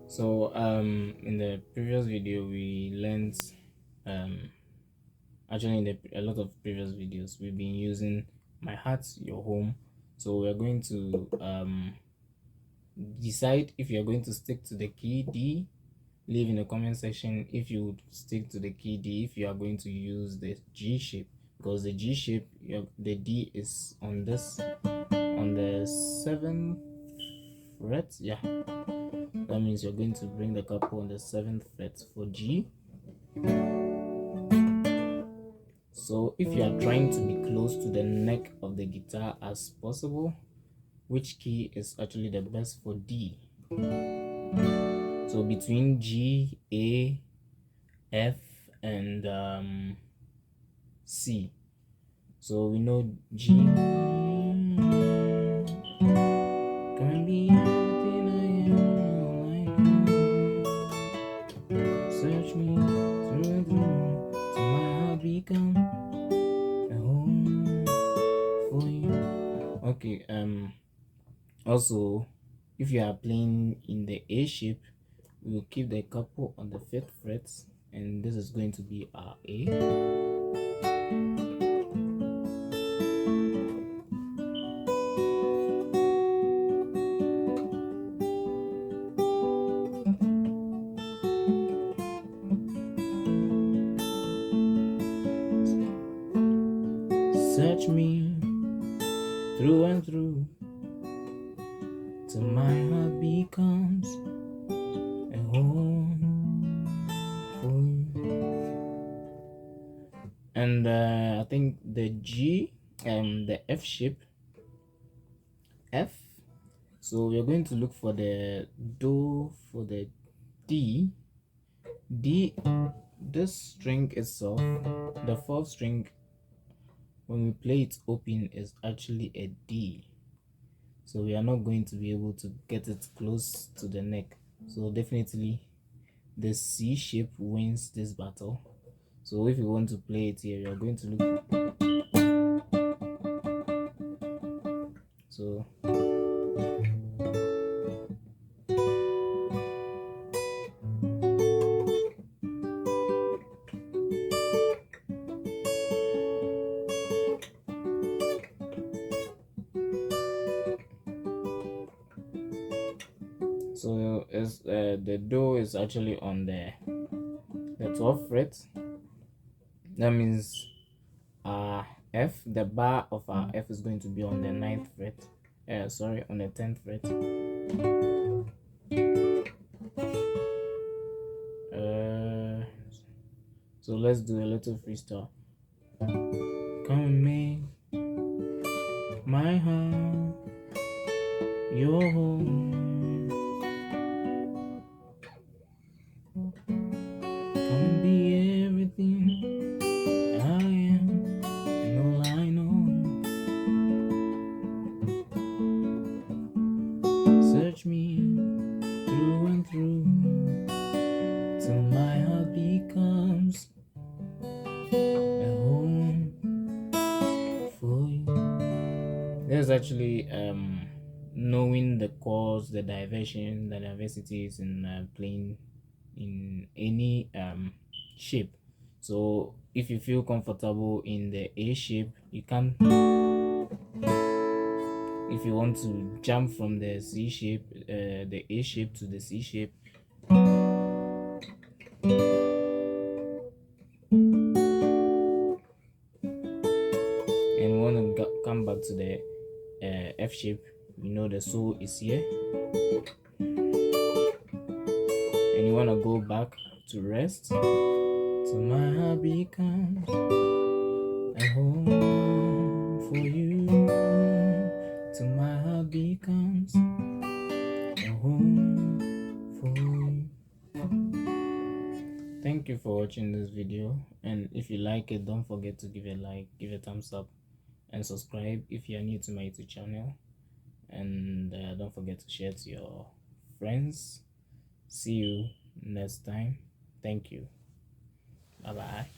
So in the previous video we learned um actually in a lot of previous videos we've been using my heart your home. So we're going to decide if you're going to stick to the key D. Leave in the comment section if you would stick to the key D, if you are going to use the G shape, because the G shape, the D is on this, on the 7th fret. Yeah, that means you're going to bring the capo on the 7th fret for G. So if you are trying to be close to the neck of the guitar as possible, which key is actually the best for D? So between G, A, F, and C. So we know G can be everything I am. Search me through and through till my heart become a home for you. Okay, also if you are playing in the A shape, we will keep the capo on the 5th fret, and this is going to be our A. Search me through and through till my heart becomes a home for you. And I think the G and the F shape, F. So we're going to look for the Do for the D. D, this string itself, the 4th string, when we play it open, is actually a D. So we are not going to be able to get it close to the neck. So definitely the C shape wins this battle. So if you want to play it here, you are going to look. So is the Do is actually on the 12th fret. That means F, the bar of our F is going to be on the 9th fret. Sorry, on the 10th fret. So let's do a little freestyle. Come and make my heart your home. Come and be everything I am and all I know. Search me through and through till my heart becomes a home for you. There's actually knowing the chords, the diversion, the diversities in playing in any shape. So if you feel comfortable in the A shape, you can. If you want to jump from the C shape, the A shape to the C shape, and want to come back to the F shape, you know the soul is here, and you want to go back to rest till my heart becomes a home for you, till my heart becomes a home for you. Thank you for watching this video, and if you like it, don't forget to give a like, give a thumbs up, and subscribe if you are new to my YouTube channel, and don't forget to share to your friends. See you next time. Thank you. Bye bye.